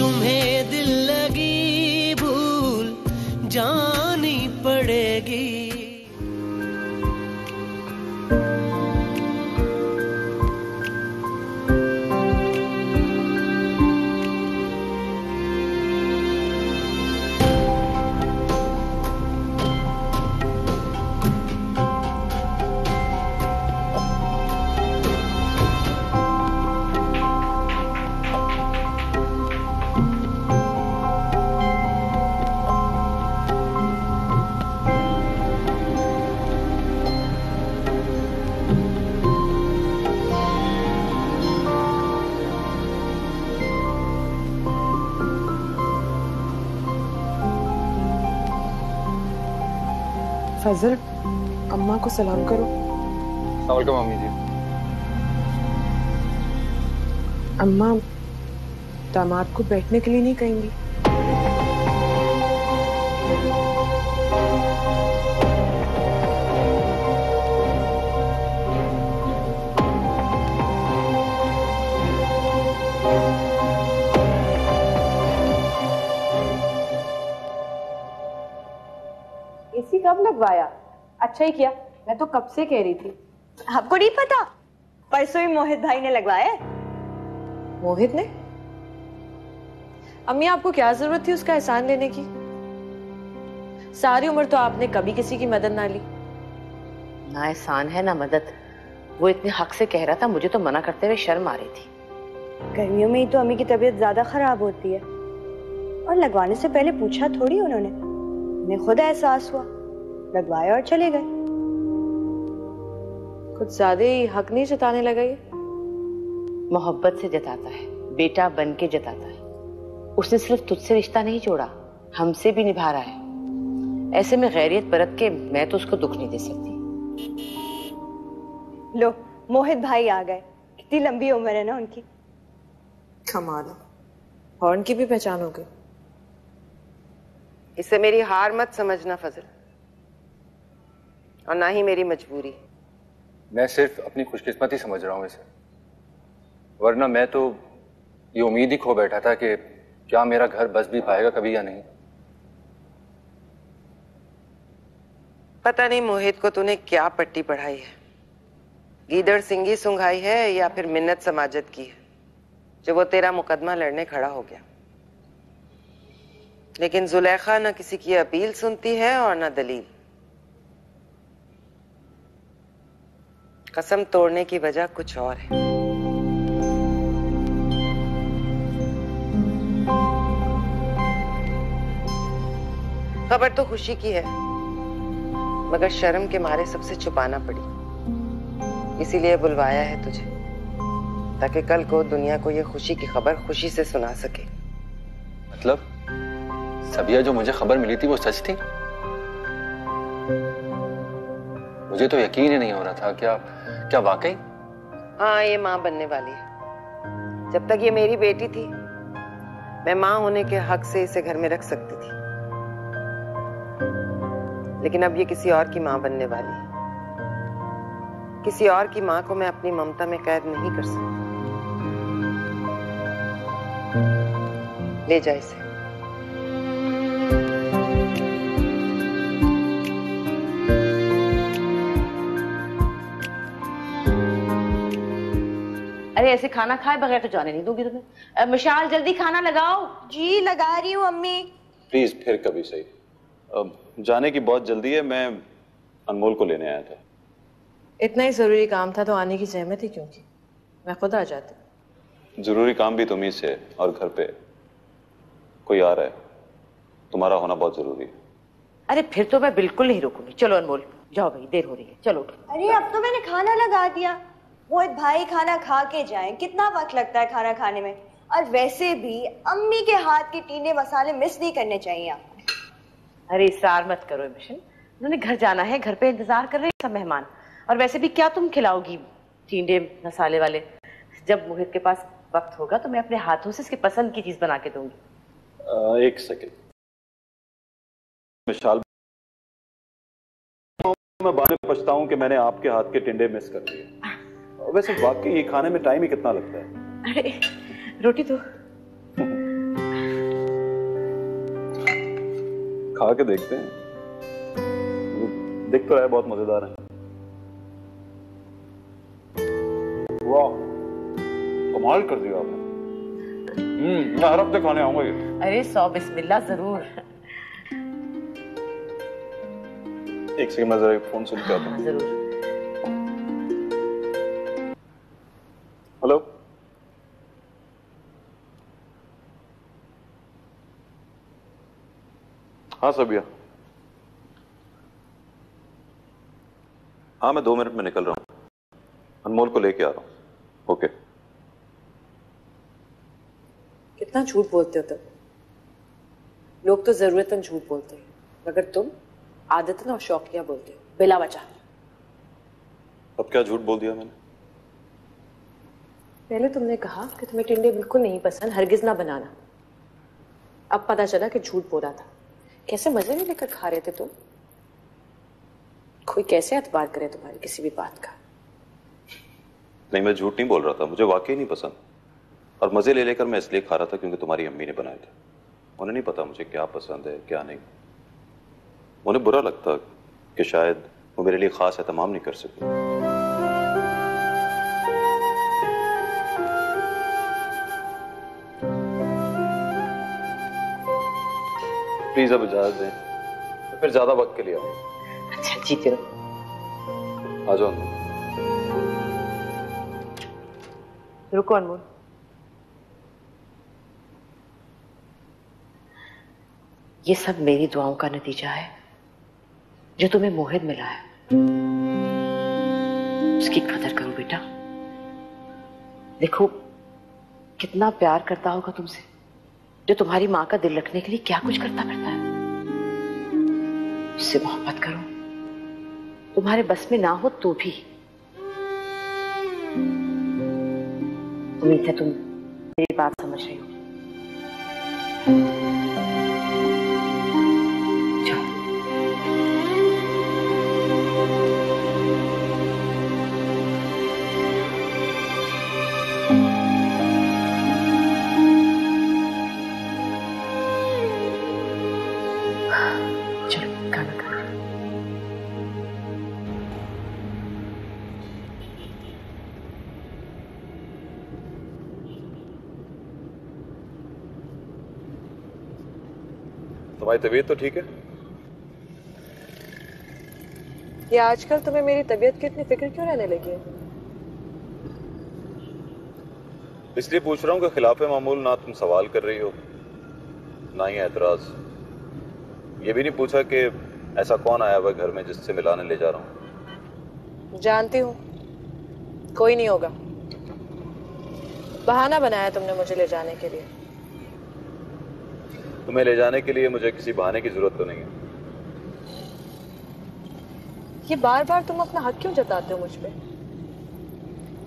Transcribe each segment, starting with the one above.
तुम्हें दिल लगी भूल जानी पड़ेगी। फजल, अम्मा को सलाम करो। सलाम मम्मी जी। अम्मा दामाद को बैठने के लिए नहीं कहेंगी? एसी कब लगवाया? अच्छा ही किया, मैं तो कब से कह रही थी। आपको नहीं पता? परसों ही मोहित भाई ने लगवाया। मोहित ने? अम्मी आपको क्या जरूरत थी उसका एहसान लेने की? सारी उम्र तो आपने कभी किसी की मदद ना ली। ना एहसान है ना मदद। वो इतने हक से कह रहा था, मुझे तो मना करते हुए शर्म आ रही थी। गर्मियों में ही तो अम्मी की तबीयत ज्यादा खराब होती है, और लगवाने से पहले पूछा थोड़ी उन्होंने। उन्हें खुद एहसास हुआ, लगवाया और चले गए। कुछ ज्यादा ही हक नहीं जताने लगा ये। मोहब्बत से जताता है, बेटा बन के जताता है। उसने सिर्फ तुझसे रिश्ता नहीं जोड़ा, हमसे भी निभा रहा है। ऐसे में गैरियत बरत के मैं तो उसको दुख नहीं दे सकती। लो, मोहित भाई आ गए। कितनी लंबी उम्र है ना उनकी। कमाल है, हॉर्न की भी पहचान हो गई। इसे मेरी हार मत समझना फजल, और ना ही मेरी मजबूरी। मैं सिर्फ अपनी खुशकिस्मती समझ रहा हूँ इसे, वरना मैं तो ये उम्मीद ही खो बैठा था कि क्या मेरा घर बस भी पाएगा कभी या नहीं। पता नहीं मोहित को तूने क्या पट्टी पढ़ाई है। गीदड़ सिंगी सुंघाई है या फिर मिन्नत समाजत की है, जो वो तेरा मुकदमा लड़ने खड़ा हो गया। लेकिन जुलेखा ना किसी की अपील सुनती है और ना दलील। कसम तोड़ने की वजह कुछ और है। खबर तो खुशी की है, मगर शर्म के मारे सबसे छुपाना पड़ी। इसीलिए बुलवाया है तुझे, ताकि कल को दुनिया को ये खुशी की खबर खुशी से सुना सके। मतलब सबिया जो मुझे खबर मिली थी वो सच थी? मुझे तो यकीन ही नहीं हो रहा था। क्या वाकई? हाँ, ये माँ बनने वाली है। जब तक ये मेरी बेटी थी, मैं माँ होने के हक से इसे घर में रख सकती थी, लेकिन अब ये किसी और की माँ बनने वाली है। किसी और की माँ को मैं अपनी ममता में कैद नहीं कर सकती। ले जा इसे। अरे ऐसे खाना खाए बगैर तो जाने नहीं दूंगी तुम्हें। मिशाल जल्दी खाना लगाओ। जी लगा रही हूँ अम्मी। प्लीज फिर कभी सही। जाने की बहुत जल्दी है, मैं अनमोल को लेने आया था। इतना ही जरूरी काम था तो आने की जहमत ही क्यों की? मैं खुद आ जाती। जरूरी काम भी तुम्ही से, और घर पे कोई आ रहा है, तुम्हारा होना बहुत जरूरी है। अरे फिर तो मैं बिल्कुल नहीं रुकूंगी। चलो अनमोल, जाओ भाई, देर हो रही है, चलो। अरे अब तो मैंने खाना लगा दिया। मोहित भाई खाना खा के जाएं, कितना वक्त लगता है खाना खाने में। और वैसे भी अम्मी के हाथ के टींडे मसाले मिस नहीं करने चाहिए आपको। अरे इसरार मत करो मिशन, उन्होंने घर जाना है, घर पे इंतजार कर रहे हैं सब मेहमान। और वैसे भी क्या तुम खिलाओगी टींडे मसाले वाले? जब मोहित के पास वक्त होगा तो मैं अपने हाथों से इसकी पसंद की चीज बना के दूंगी। एक सेकेंड मिशाल, मैं बाद में पछताऊं कि मैंने आपके हाथ के टिंडे मिस कर दिए। वैसे वाकई ये खाने में टाइम ही कितना लगता है? अरे रोटी तो खा के देखते हैं। दिख तो रहा है बहुत मजेदार है। वाह, कमाल कर दिया आपने। मैं हर हफ्ते खाने आऊंगा ये। अरे 100 बिस्मिल्लाह जरूर। एक सेकंड में जरा फोन सुन के आता हूँ। जरूर। हेलो, हाँ सबिया। हाँ मैं 2 मिनट में निकल रहा हूँ, अनमोल को लेके आ रहा हूँ। ओके। कितना झूठ बोलते हो तुम। लोग तो जरूरतन झूठ बोलते हैं, मगर तुम आदतन और शौकिया बोलते हो बिला वजह। अब क्या झूठ बोल दिया मैंने? पहले तुमने कहा कि तुम्हें टिंडे बिल्कुल नहीं पसंद, हरगिज ना बनाना। अब पता चला कि झूठ बोला था। कैसे मजे में लेकर खा रहे थे तुम। कोई कैसे एतबार करे तुम्हारी किसी भी बात का। नहीं, मैं झूठ नहीं बोल रहा था, मुझे वाकई नहीं पसंद। और मजे ले लेकर मैं इसलिए खा रहा था क्योंकि तुम्हारी अम्मी ने बनाए थे। उन्हें नहीं पता मुझे क्या पसंद है क्या नहीं। उन्हें बुरा लगता कि शायद वो मेरे लिए खास एहतमाम नहीं कर सके। प्लीज अब इजाजत दें, तो फिर ज्यादा वक्त के लिए आऊंगा। अच्छा जीते रहो। आ जाओ। रुको अनमोल। ये सब मेरी दुआओं का नतीजा है जो तुम्हें मोहित मिला है। उसकी कदर करो बेटा। देखो कितना प्यार करता होगा तुमसे, जो तुम्हारी माँ का दिल रखने के लिए क्या कुछ करता फिरता है। उससे मोहब्बत करो, तुम्हारे बस में ना हो तो भी। उम्मीद है तुम मेरी बात समझ रही हो। तुम्हारी तबीयत तो ठीक है? ये आजकल तुम्हें मेरी तबीयत की इतनी फिक्र क्यों रहने लगी है? इसलिए पूछ रहा हूँ कि खिलाफ मामूल ना तुम सवाल कर रही हो ना ही एतराज। ये भी नहीं पूछा कि ऐसा कौन आया हुआ घर में जिससे मिलाने ले जा रहा हूँ। जानती हूँ कोई नहीं होगा। बहाना बनाया तुमने मुझे ले जाने के लिए। तुम्हें ले जाने के लिए मुझे किसी बहाने की जरूरत तो नहीं है। ये बार बार तुम अपना हक क्यों जताते हो मुझ पे?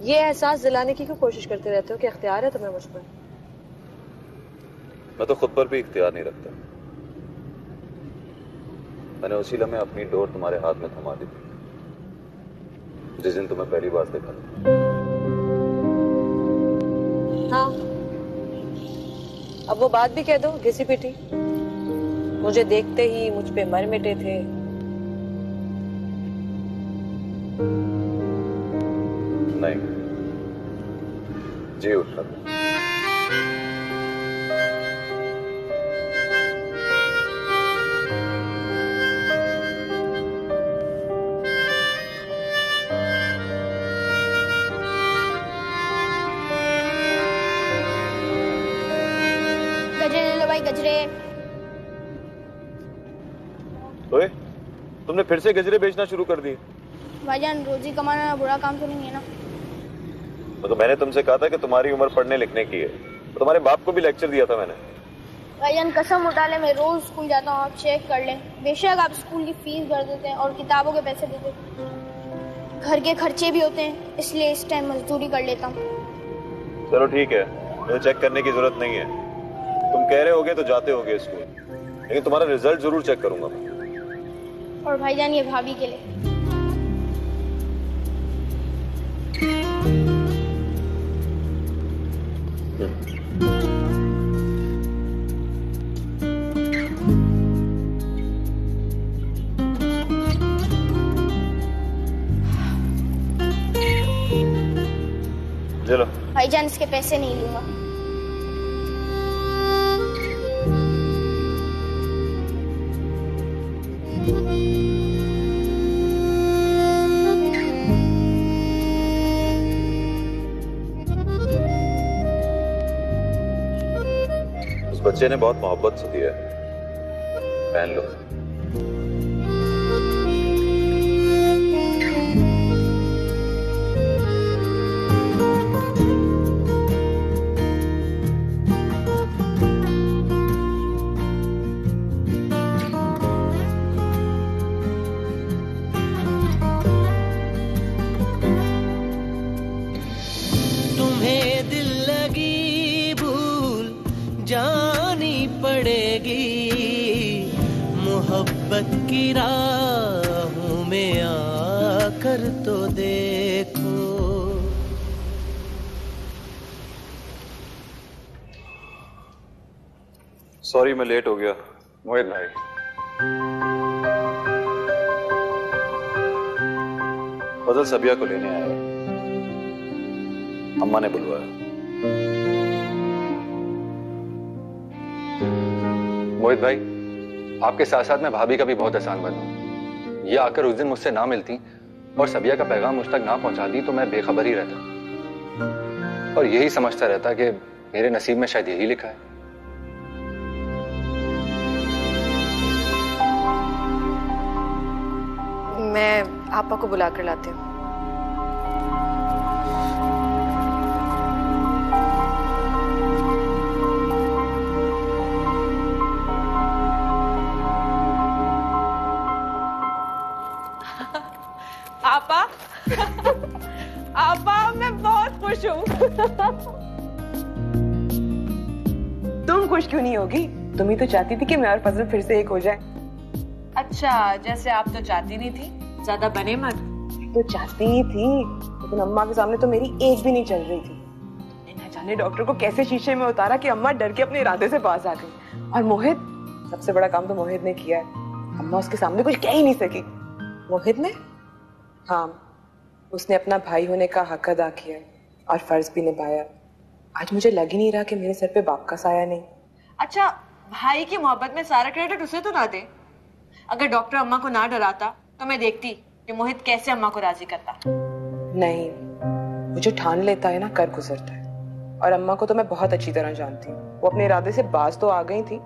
ये एहसास दिलाने की क्यों कोशिश करते रहते हो कि इख्तियार है तुम्हें मुझ पर? मैं तो खुद पर भी इख्तियार नहीं रखता। मैंने उसी लम्हे अपनी डोर तुम्हारे हाथ में थमा दी थी जिस दिन तुम्हें पहली बार देखा था। हाँ, अब वो बात भी कह दो घिसी पिटी। मुझे देखते ही मुझ पे मर मिटे थे। नहीं, जी उठा। गजरे ले लो भाई, गजरे। ओए, तुमने फिर से गजरे बेचना शुरू कर दिए? भाईजान रोजी कमाना बुरा काम तो नहीं है ना। तो मैंने तुमसे कहा था कि तुम्हारी उम्र पढ़ने लिखने की है। तो तुम्हारे बाप को भी लेक्चर दिया था मैंने। भाईजान कसम उठा ले, मैं रोज स्कूल जाता हूँ, आप चेक कर लें। बेशक आप स्कूल की फीस भर देते हैं और किताबों के पैसे देते हैं, घर के खर्चे भी होते हैं, इसलिए इस टाइम मजदूरी कर लेता हूँ। चलो ठीक है, मुझे चेक करने की जरूरत नहीं है। तुम कह रहे होगे तो जाते होगे स्कूल, लेकिन तुम्हारा रिजल्ट जरूर चेक करूंगा मैं। और भाईजान ये भाभी के लिए। जान इसके पैसे नहीं लूंगा। उस बच्चे ने बहुत मोहब्बत से दिया है, पहन लो। तुम्हें दिल लगी भूल जानी पड़ेगी, मोहब्बत की राहों में आकर तो देखो। सॉरी मैं लेट हो गया। मोहित भाई, फजल सबिया को लेने आया है, अम्मा ने बुलवाया। मोहित भाई, आपके साथ साथ मैं भाभी का भी बहुत एहसान बनूं। ये आकर उस दिन मुझसे ना मिलती और सबिया का पैगाम मुझ तक ना पहुंचाती तो मैं बेखबर ही रहता और यही समझता रहता कि मेरे नसीब में शायद यही लिखा है। मैं आपा को बुला कर लाती हूँ। आपा आपा मैं बहुत खुश हूँ। तुम खुश क्यों नहीं होगी? तुम ही तो चाहती थी कि मैं और फजल फिर से एक हो जाए। अच्छा, जैसे आप तो चाहती नहीं थी, ज्यादा बने मत। तो चाहती ही थी, लेकिन अम्मा के सामने तो मेरी एक भी नहीं चल रही थी। न जाने डॉक्टर को कैसे शीशे में उतारा कि अम्मा डर के अपने इरादे से बाज आ गई। और मोहित, सबसे बड़ा काम तो मोहित ने किया है। अम्मा उसके सामने कुछ कह ही नहीं सकी। मोहित ने, हाँ, उसने अपना भाई होने का हक अदा किया और फर्ज भी निभाया। आज मुझे लग ही नहीं रहा कि मेरे सर पे बाप का साया नहीं। अच्छा, भाई की मोहब्बत में सारा क्रेडिट उसे तो ना दे। अगर डॉक्टर अम्मा को ना डराता तो मैं देखती कि मोहित कैसे अम्मा को राजी करता। नहीं, मुझे ठान लेता है ना, कर गुजरता है। और अम्मा को तो मैं बहुत अच्छी तरह जानती हूँ। वो अपने इरादे से बाज तो आ गई थी,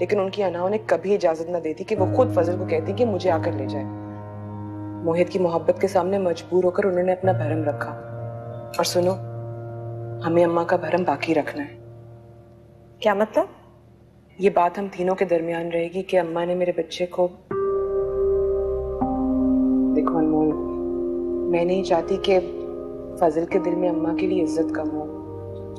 लेकिन उनकी अना उन्हें कभी इजाजत न देती कि वो खुद फजल को कहती कि मुझे आकर ले जाए। मोहित की मोहब्बत के सामने मजबूर होकर उन्होंने अपना भरम रखा। और सुनो, हमें अम्मा का भरम बाकी रखना है। क्या मतलब? ये बात हम तीनों के दरमियान रहेगी कि अम्मा ने मेरे बच्चे को, देखो अनमोल, मैं नहीं चाहती कि फजल के दिल में अम्मा के लिए इज्जत कम हो।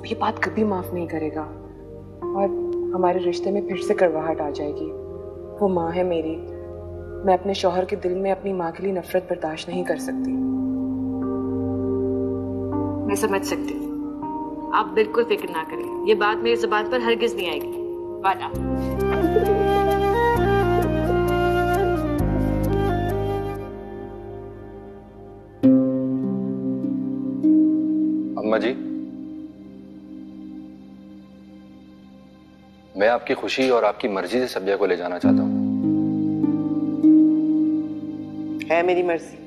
ये बात कभी माफ नहीं करेगा और हमारे रिश्ते में फिर से कड़वाहट आ जाएगी। वो माँ है मेरी, मैं अपने शौहर के दिल में अपनी माँ के लिए नफरत बर्दाश्त नहीं कर सकती। मैं समझ सकती हूँ, आप बिल्कुल फिक्र ना करें। ये बात मेरी जुबान पर हरगिज नहीं आएगी, वादा। अम्मा जी, मैं आपकी खुशी और आपकी मर्जी से सबिया को ले जाना चाहता हूँ। है मेरी मर्जी।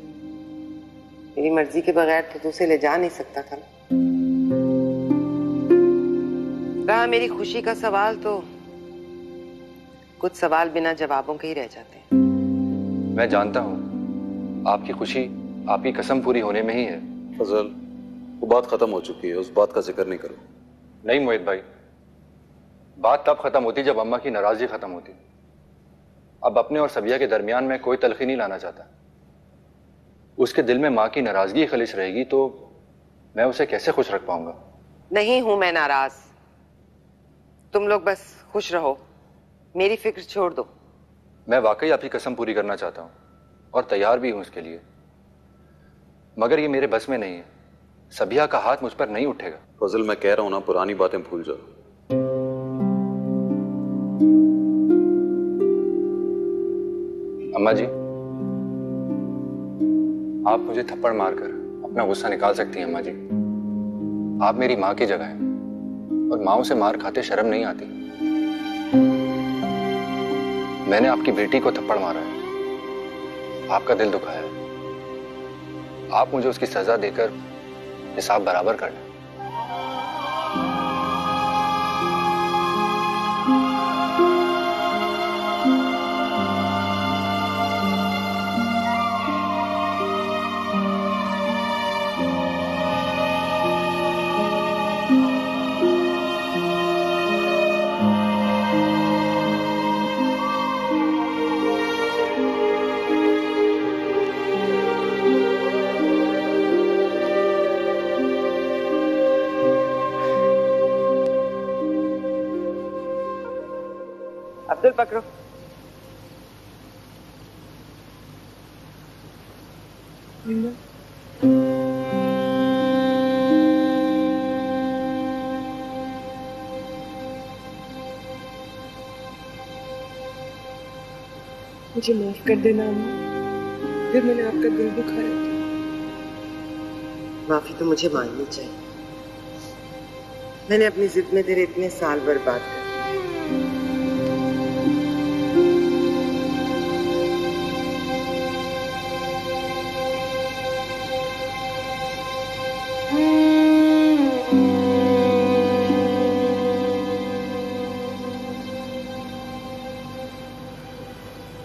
मेरी मर्जी के बगैर तो तू उसे ले जा नहीं सकता था। रहा मेरी खुशी का सवाल, तो कुछ सवाल बिना जवाबों के ही रह जाते हैं। मैं जानता हूँ आपकी खुशी आपकी कसम पूरी होने में ही है। फजल, वो बात खत्म हो चुकी है, उस बात का जिक्र नहीं करो। नहीं मोहित भाई, बात तब खत्म होती जब अम्मा की नाराजगी खत्म होती। अब अपने और सबिया के दरमियान में कोई तलखी नहीं लाना चाहता। उसके दिल में माँ की नाराजगी खलिश रहेगी तो मैं उसे कैसे खुश रख पाऊंगा? नहीं हूं मैं नाराज, तुम लोग बस खुश रहो, मेरी फिक्र छोड़ दो। मैं वाकई आपकी कसम पूरी करना चाहता हूँ और तैयार भी हूं इसके लिए, मगर ये मेरे बस में नहीं है। सबिया का हाथ मुझ पर नहीं उठेगा। फजल, मैं कह रहा हूं ना, पुरानी बातें भूल जाओ। अम्मा जी, आप मुझे थप्पड़ मारकर अपना गुस्सा निकाल सकती हैं। अम्मा जी, आप मेरी माँ की जगह हैं और माँओं से मार खाते शर्म नहीं आती। मैंने आपकी बेटी को थप्पड़ मारा है, आपका दिल दुखाया है। आप मुझे उसकी सजा देकर हिसाब बराबर कर लें। अब्दुल पकड़ो। मुझे माफ कर देना अम्मा, फिर मैंने आपका दिल दुखाया। माफी तो मुझे मांगनी चाहिए। मैंने अपनी जिद में तेरे इतने साल बर्बाद कर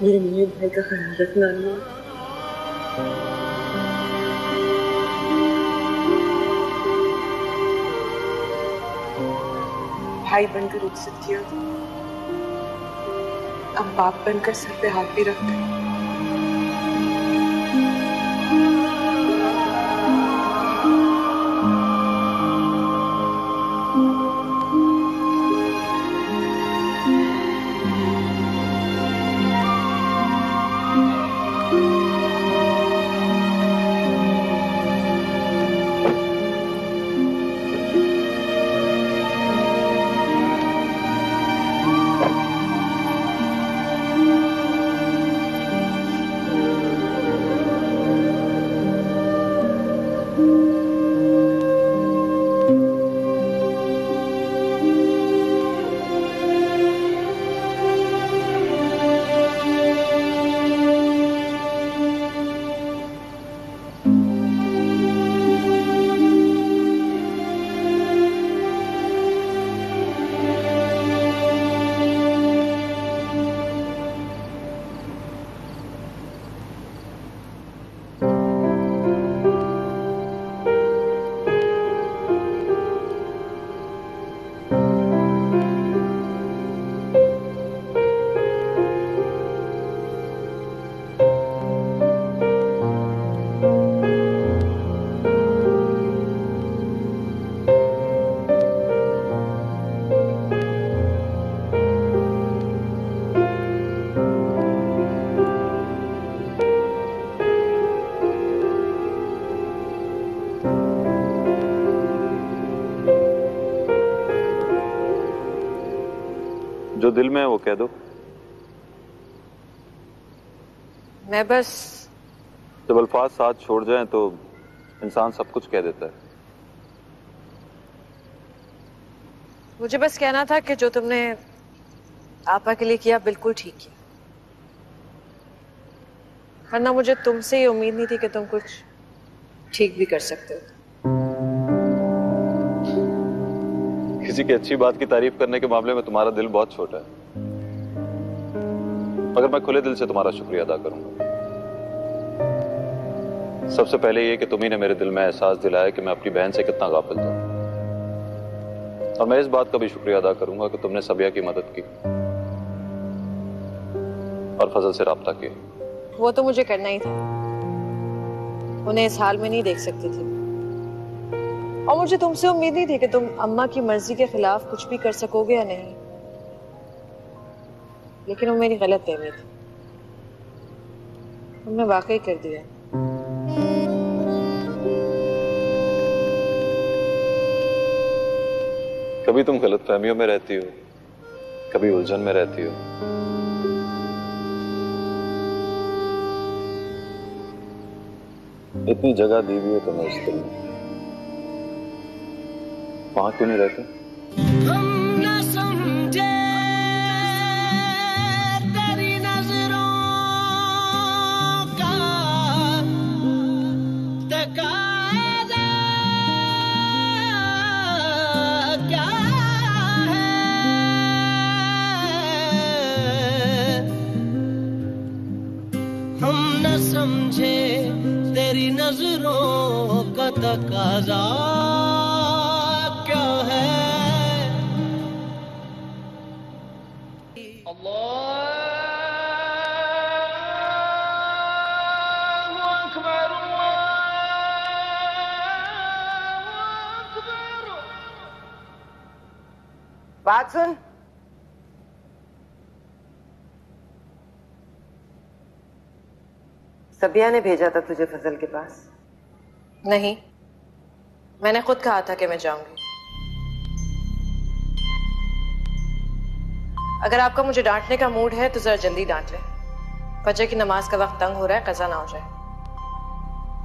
मेरे मियां भाई का ख्याल रखना अम्मा। भाई बनकर इज्जत किया, अब बाप बनकर सर पे हाथ भी रखते हैं। जो दिल में है वो कह दो। मैं बस जब अल्फाज साथ छोड़ जाएं तो इंसान सब कुछ कह देता है। मुझे बस कहना था कि जो तुमने आपा के लिए किया बिल्कुल ठीक किया, वरना मुझे तुमसे ये उम्मीद नहीं थी कि तुम कुछ ठीक भी कर सकते हो। किसी की अच्छी बात की तारीफ करने के मामले में तुम्हारा दिल बहुत छोटा है, मगर मैं खुले दिल से तुम्हारा शुक्रिया अदा करूंगा। सबसे पहले ये कि तुम्ही ने मेरे दिल में एहसास दिलाया कि मैं अपनी बहन से कितना गाफिल था, और मैं इस बात का भी शुक्रिया अदा करूंगा कि तुमने सबिया की मदद की और फजल से राब्ता किया। वो तो मुझे करना ही था, उन्हें इस हाल में नहीं देख सकती थी, और मुझे तुमसे उम्मीद नहीं थी कि तुम अम्मा की मर्जी के खिलाफ कुछ भी कर सकोगे या नहीं, लेकिन वो मेरी गलत फहमी थी, तुमने वाकई कर दिया। कभी तुम गलत फहमियों में रहती हो, कभी उलझन में रहती हो। इतनी जगह दी हुई है तुम्हें इस दिल में, वहां क्यों नहीं रहते? हम न समझे तेरी नजरों का तकाज़ा क्या है, हम न समझे तेरी नजरों का तकाज़ा क्या है। बात सुन। सबिया ने भेजा था तुझे फजल के पास। नहीं, मैंने खुद कहा था कि मैं जाऊंगी। अगर आपका मुझे डांटने का मूड है तो जरा जल्दी डांट ले। फजर की नमाज का वक्त तंग हो रहा है, कज़ा ना हो जाए।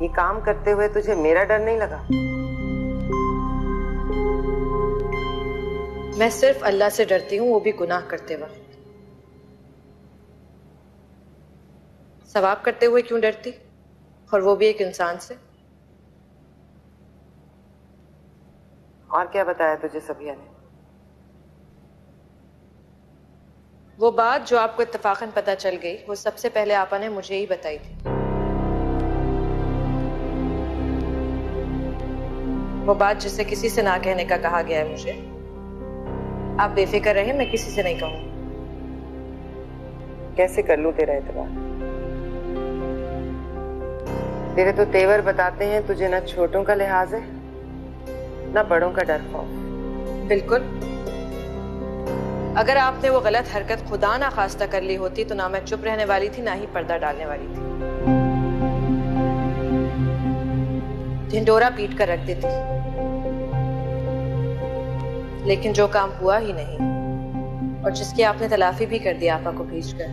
ये काम करते हुए तुझे मेरा डर नहीं लगा? मैं सिर्फ अल्लाह से डरती हूँ, वो भी गुनाह करते वक्त। सवाब करते हुए क्यों डरती, और वो भी एक इंसान से? और क्या बताया तुझे सबिया ने? वो बात जो आपको इत्तफाकन पता चल गई, वो सबसे पहले आपा ने मुझे ही बताई थी। वो बात जिसे किसी से ना कहने का कहा गया है मुझे। आप बेफिक्र रहे, मैं किसी से नहीं कहूंगी। कैसे कर लूं तेरा एतबार? तेरे तो तेवर बताते हैं तुझे न छोटों का लिहाज है न बड़ों का डर खौफ। बिल्कुल। अगर आपने वो गलत हरकत खुदा ना खास्ता कर ली होती तो ना मैं चुप रहने वाली थी, ना ही पर्दा डालने वाली थी। ढिंडोरा पीट कर रख देती। लेकिन जो काम हुआ ही नहीं, और जिसकी आपने तलाफी भी कर दी आपा को भेजकर,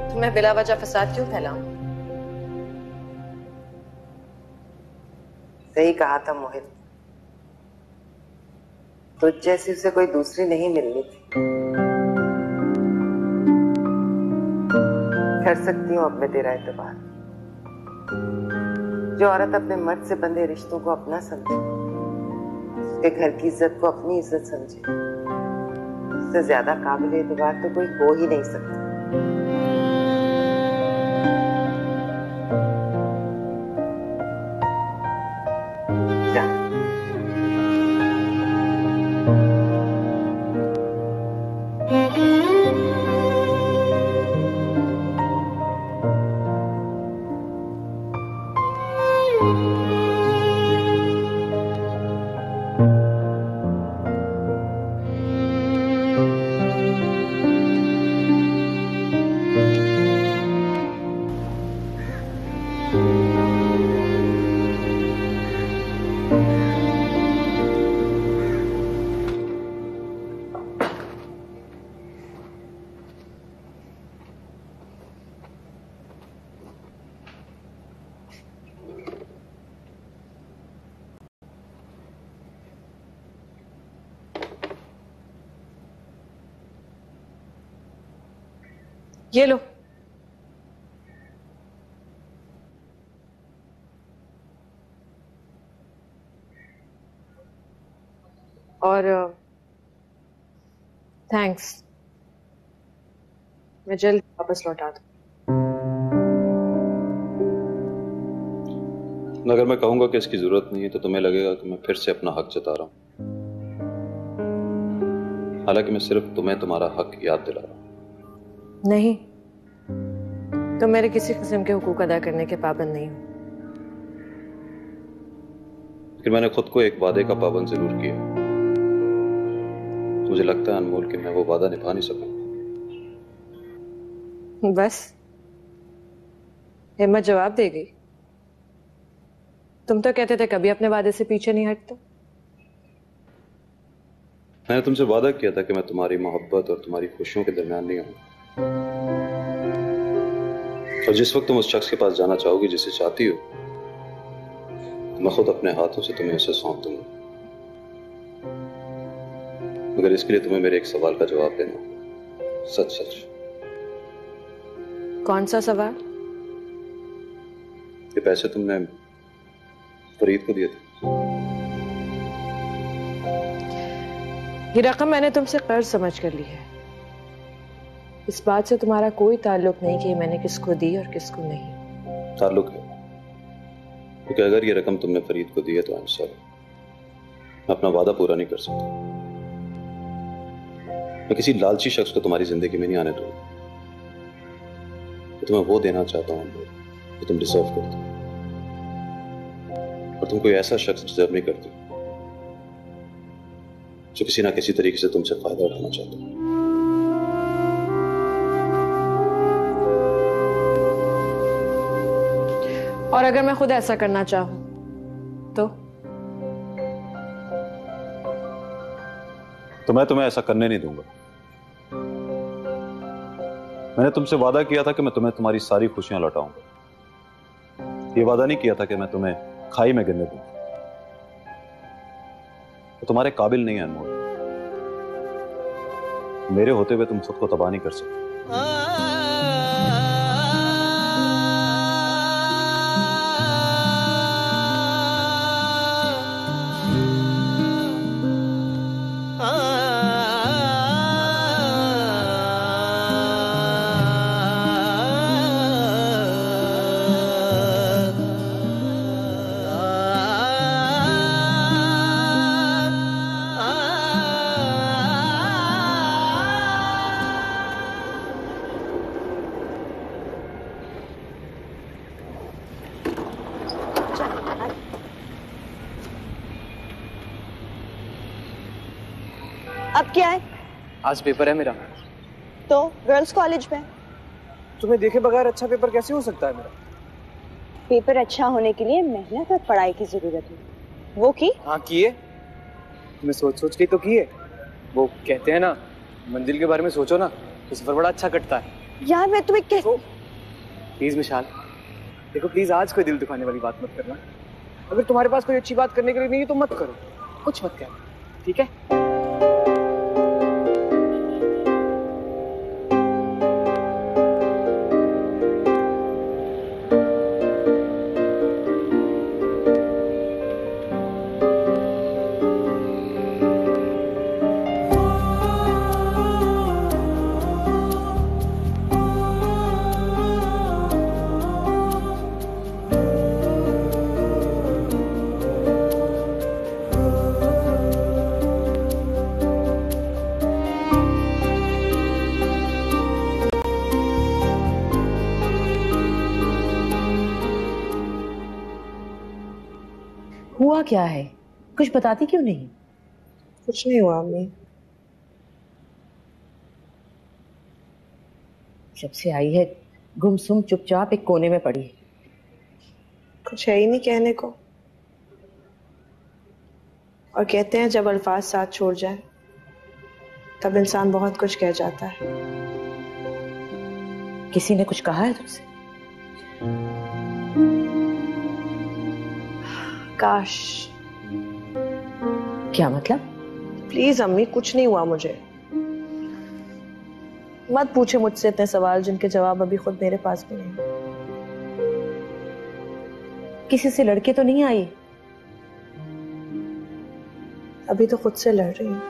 तो मैं बिला वजह फसाद क्यों फैलाऊं? सही कहा था मोहित, तुझ जैसी उसे कोई दूसरी नहीं मिलनी थी। कर सकती हूँ अब मैं तेरा एतबार। जो औरत अपने मर्द से बंधे रिश्तों को अपना समझे, उसके घर की इज्जत को अपनी इज्जत समझे, उससे ज्यादा काबिल एतबार तो कोई हो ही नहीं सकता। ये लो। और थैंक्स, मैं जल्द वापस लौटा दूं। अगर मैं कहूंगा कि इसकी जरूरत नहीं है तो तुम्हें लगेगा कि मैं फिर से अपना हक जता रहा हूं, हालांकि मैं सिर्फ तुम्हें तुम्हारा हक याद दिला रहा हूं। नहीं, तो मेरे किसी किस्म के हुकूक अदा करने के पाबंद नहीं हूं। लेकिन मैंने खुद को एक वादे का पाबंद जरूर किया। मुझे लगता है अनमोल कि मैं वो वादा निभा नहीं सकूंगा। बस हिम्मत जवाब दे गई। तुम तो कहते थे कभी अपने वादे से पीछे नहीं हटते। मैंने तुमसे वादा किया था कि मैं तुम्हारी मोहब्बत और तुम्हारी खुशियों के दरमियान नहीं आऊंगा, और जिस वक्त तुम उस शख्स के पास जाना चाहोगी जिसे चाहती हो, मैं खुद अपने हाथों से तुम्हें उसे सौंप दूंगा। मगर इसके लिए तुम्हें मेरे एक सवाल का जवाब देना, सच सच। कौन सा सवाल? ये पैसे तुमने फरीद को दिए थे? ये रकम मैंने तुमसे कर्ज समझ कर ली है। इस बात से तुम्हारा कोई ताल्लुक नहीं कि मैंने किसको दी और किसको नहीं। ताल्लुक है, क्योंकि अगर ये रकम तुमने फरीद को दी है तो आई एम सॉरी, मैं अपना वादा पूरा नहीं कर सकता। मैं किसी लालची शख्स को तुम्हारी जिंदगी में नहीं आने दूंगा। तुम्हें वो देना चाहता हूं जो तुम डिजर्व करते हो, और तुम कोई ऐसा शख्स डिजर्व नहीं करते जो किसी ना किसी तरीके से तुमसे फायदा उठाना चाहता है। और अगर मैं खुद ऐसा करना चाहूं तो मैं तुम्हें ऐसा करने नहीं दूंगा। मैंने तुमसे वादा किया था कि मैं तुम्हें तुम्हारी सारी खुशियां लौटाऊंगा। ये वादा नहीं किया था कि मैं तुम्हें खाई में गिरने दूंगा। तो तुम्हारे काबिल नहीं है अनमोल। मेरे होते हुए तुम खुद को तबाह नहीं कर सकते। अब क्या है? आज पेपर है मेरा। तो गर्ल्स कॉलेज में। तुम्हें देखे बगैर अच्छा पेपर कैसे हो सकता है मेरा? पेपर अच्छा होने के लिए मेहनत और पढ़ाई की जरूरत है। वो की? हाँ किए। तुम्हें सोच सोच के तो किए। वो कहते हैं ना, मंजिल के बारे में सोचो ना तो सफर बड़ा अच्छा कटता है। यार मैं तुम्हें प्लीज विशाल, देखो प्लीज आज कोई दिल दुखाने वाली बात मत करना। अगर तुम्हारे पास कोई अच्छी बात करने के लिए नहीं है तो मत करो, कुछ मत कहना, ठीक है? हुआ क्या है? कुछ बताती क्यों नहीं? कुछ नहीं हुआ अम्मी। जब से आई है गुमसुम चुपचाप एक कोने में पड़ी है। कुछ है ही नहीं कहने को। और कहते हैं जब अल्फाज साथ छोड़ जाए तब इंसान बहुत कुछ कह जाता है। किसी ने कुछ कहा है तुमसे? काश। क्या मतलब? प्लीज अम्मी, कुछ नहीं हुआ मुझे। मत पूछे मुझसे इतने सवाल जिनके जवाब अभी खुद मेरे पास भी नहीं। किसी से लड़के तो नहीं आई? अभी तो खुद से लड़ रही हूँ।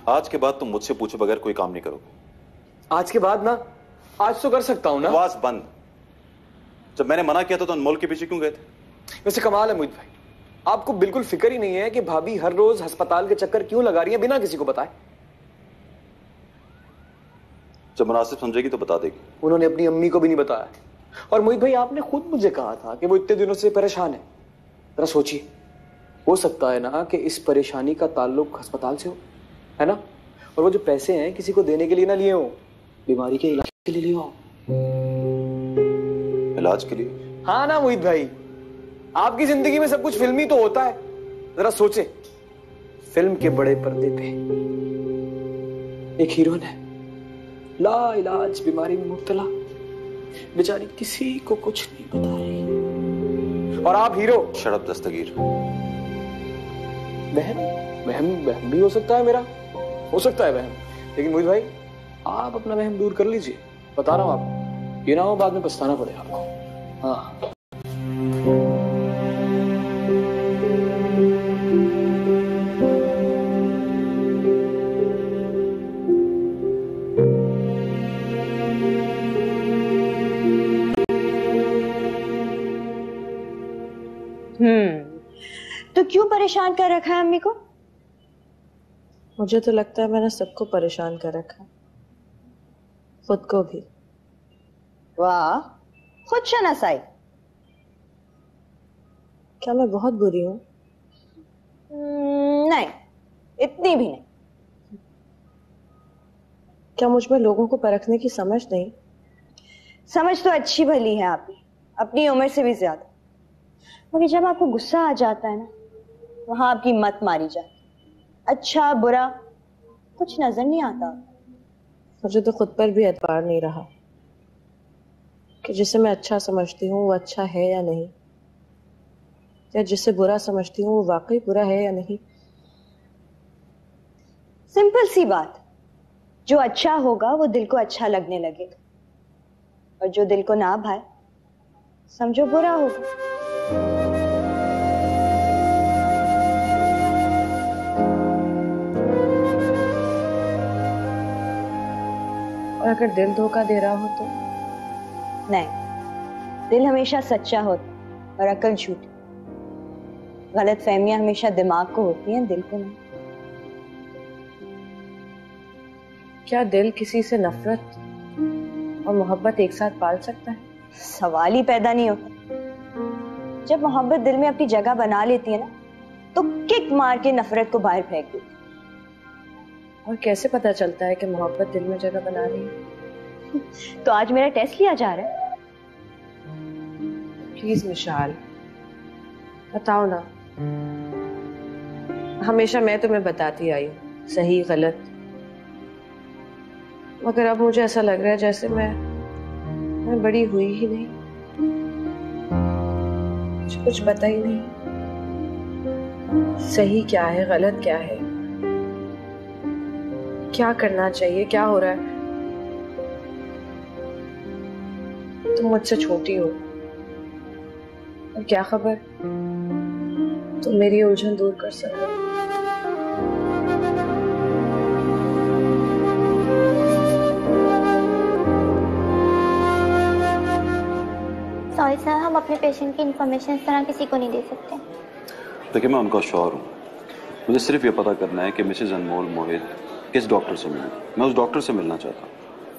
आज के बाद तुम मुझसे पूछे बगैर कोई काम नहीं करोगे। आज के बाद ना? आज तो कर सकता हूं ना। आवाज बंद। जब मैंने मना किया था तो अनमोल के पीछे क्यों गए थे? वैसे कमाल है मोहित भाई, आपको बिल्कुल फिक्र ही नहीं है कि भाभी हर रोज अस्पताल के चक्कर क्यों लगा रही है बिना किसी को बताए। जब मुनासिब समझेगी तो बता देगी। उन्होंने अपनी अम्मी को भी नहीं बताया। और मोहित भाई आपने खुद मुझे कहा था कि वो इतने दिनों से परेशान है। जरा सोचिए, हो सकता है ना कि इस परेशानी का ताल्लुक अस्पताल से हो, है ना? और वो जो पैसे हैं किसी को देने के लिए ना लिए हो, बीमारी के इलाज के लिए लिए हो। इलाज के लिए? हाँ ना मोहित भाई, आपकी जिंदगी में सब कुछ फिल्मी तो होता है। जरा सोचे, फिल्म के बड़े पर्दे पे एक हीरोइन है, लाइलाज बीमारी में मुब्तला, बेचारी किसी को कुछ नहीं बता रही, और आप हीरो। शराब दस्तगीर। वहम वहम भी हो सकता है, मेरा हो सकता है वहम, लेकिन मोहित भाई आप अपना वहम दूर कर लीजिए, बता रहा हूं आपको, ये ना हो बाद में पछताना पड़े आपको। हाँ तो क्यों परेशान कर रखा है अम्मी को? मुझे तो लगता है मैंने सबको परेशान कर रखा है, खुद को भी। वाह, खुद शनासाई। क्या मैं बहुत बुरी हूं? नहीं, इतनी भी नहीं। क्या मुझ में लोगों को परखने की समझ नहीं? समझ तो अच्छी भली है आपकी, अपनी उम्र से भी ज्यादा, मगर जब आपको गुस्सा आ जाता है ना, वहां आपकी मत मारी जाती, अच्छा बुरा कुछ नजर नहीं आता। मुझे तो खुद पर भी एतबार नहीं रहा कि जिसे मैं अच्छा समझती हूँ वो अच्छा है या नहीं, या जिसे बुरा समझती हूँ वो वाकई बुरा है या नहीं। सिंपल सी बात, जो अच्छा होगा वो दिल को अच्छा लगने लगेगा, और जो दिल को ना भाए समझो बुरा होगा। और अगर दिल धोखा दे रहा हो तो? नहीं, दिल हमेशा सच्चा होता और अकल झूठी। गलत फहमियां हमेशा दिमाग को होती हैं, दिल को नहीं। क्या दिल किसी से नफरत और मोहब्बत एक साथ पाल सकता है? सवाल ही पैदा नहीं होता। जब मोहब्बत दिल में अपनी जगह बना लेती है ना, तो किक मार के नफरत को बाहर फेंक देती। और कैसे पता चलता है कि मोहब्बत दिल में जगह बना रही है? तो आज मेरा टेस्ट लिया जा रहा है। प्लीज मिशाल, बताओ ना। हमेशा मैं तुम्हें बताती आई हूँ सही गलत, मगर अब मुझे ऐसा लग रहा है जैसे मैं बड़ी हुई ही नहीं, मुझे कुछ पता ही नहीं सही क्या है गलत क्या है, क्या करना चाहिए, क्या हो रहा है। तुम मुझसे छोटी हो और क्या खबर तुम मेरी उलझन दूर कर सको। सॉरी सर, हम अपने पेशेंट की इंफॉर्मेशन इस तरह किसी को नहीं दे सकते। देखिए, मैं उनका शौहर हूँ, मुझे सिर्फ ये पता करना है कि मिसेज अनमोल मोहित किस डॉक्टर से मिले। मैं उस डॉक्टर से मिलना चाहता हूँ।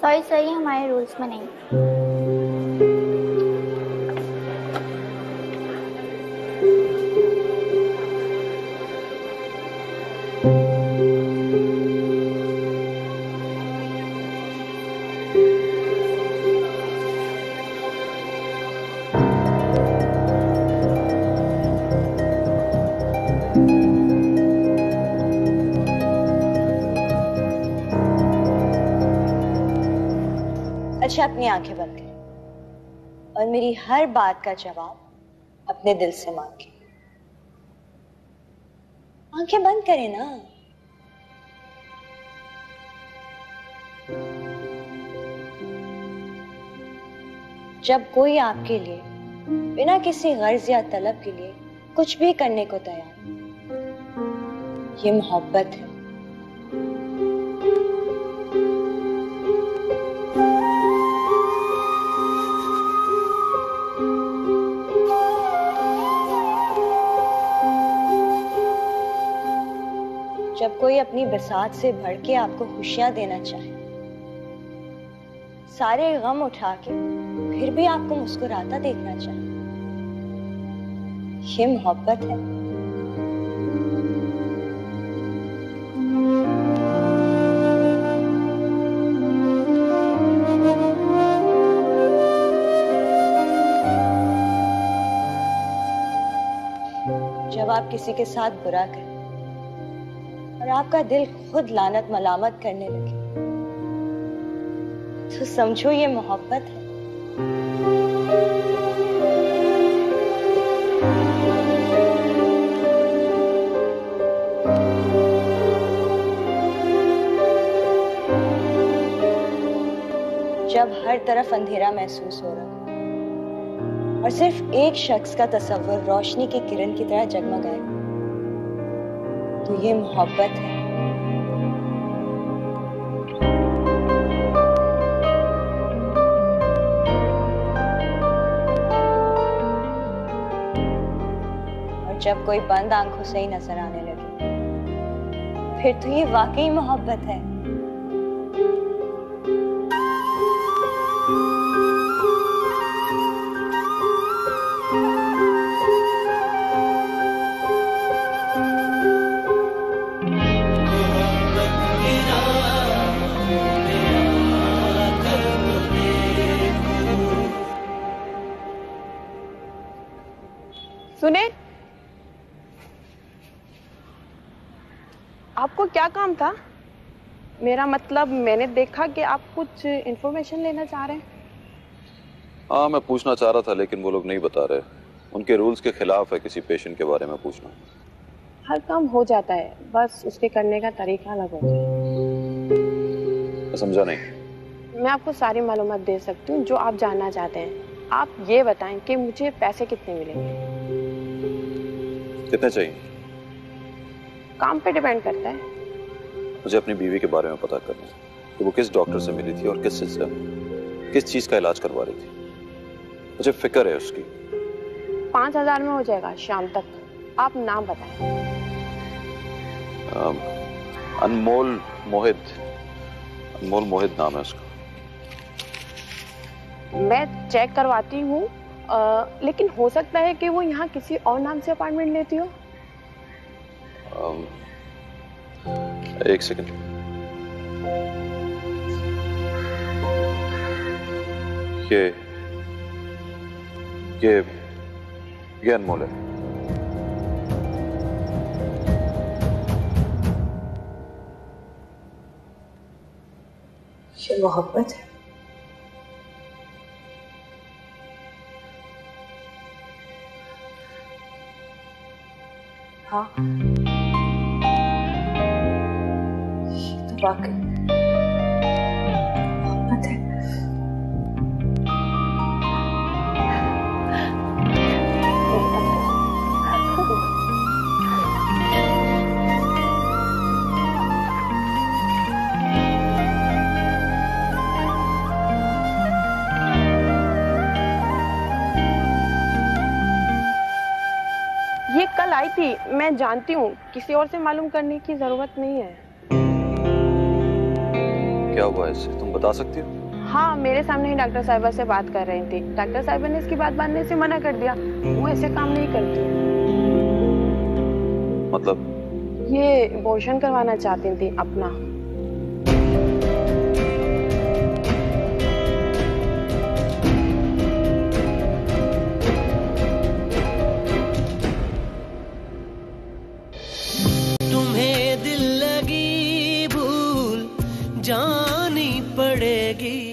सॉरी सर, ये हमारे रूल्स में नहीं। अच्छा, अपनी आंखें बंद करें और मेरी हर बात का जवाब अपने दिल से मांगे। आंखें बंद करें ना। जब कोई आपके लिए बिना किसी गर्ज या तलब के लिए कुछ भी करने को तैयार, ये मोहब्बत है। जब कोई अपनी बसात से भर के आपको खुशियां देना चाहे, सारे गम उठा के फिर भी आपको मुस्कुराता देखना चाहे, ये मोहब्बत है। जब आप किसी के साथ बुरा करें और आपका दिल खुद लानत मलामत करने लगे, तो समझो ये मोहब्बत है। जब हर तरफ अंधेरा महसूस हो रहा और सिर्फ एक शख्स का तस्वर रोशनी की किरण की तरह जगमगाए, तो ये मोहब्बत है। और जब कोई बंद आंखों से ही नजर आने लगे, फिर तो ये वाकई मोहब्बत है। सुने, आपको क्या काम था? मेरा मतलब, मैंने देखा कि आप कुछ इंफॉर्मेशन लेना चाह रहे हैं। हाँ, मैं पूछना चाह रहा था लेकिन वो लोग नहीं बता रहे। उनके रूल्स के खिलाफ है किसी पेशेंट के बारे में पूछना। हर काम हो जाता है, बस उसके करने का तरीका अलग होता है। मैं समझा नहीं। मैं आपको सारी मालूमात दे सकती हूँ जो आप जानना चाहते हैं। आप ये बताएं कि मुझे पैसे कितने मिलेंगे? कितने चाहिए? काम पे डिपेंड करता है। मुझे अपनी बीवी के बारे में पता करना है कि वो किस डॉक्टर से मिली थी और किस सिलसिले में, किस चीज का इलाज करवा रही थी। मुझे फिक्र है उसकी। 5,000 में हो जाएगा शाम तक। आप नाम बताएं। अनमोल मोहित। अनमोल मोहित नाम है उसका। मैं चेक करवाती हूँ, लेकिन हो सकता है कि वो यहाँ किसी और नाम से अपार्टमेंट लेती हो। एक सेकंड। ये अनमोल है। ये मोहब्बत है। हाँ, ये तो वाकई मोहब्बत है। ये कल आई थी, मैं जानती हूँ। किसी और से मालूम करने की जरूरत नहीं है। क्या हुआ इससे, तुम बता सकती हो? हाँ, मेरे सामने ही डॉक्टर साहिबा से बात कर रही थी। डॉक्टर साहिबा ने इसकी बात मानने से मना कर दिया। वो ऐसे काम नहीं करती। मतलब? ये अबॉर्शन करवाना चाहती थी अपना। तुम्हें दिल लगी भूल जानी पड़ेगी।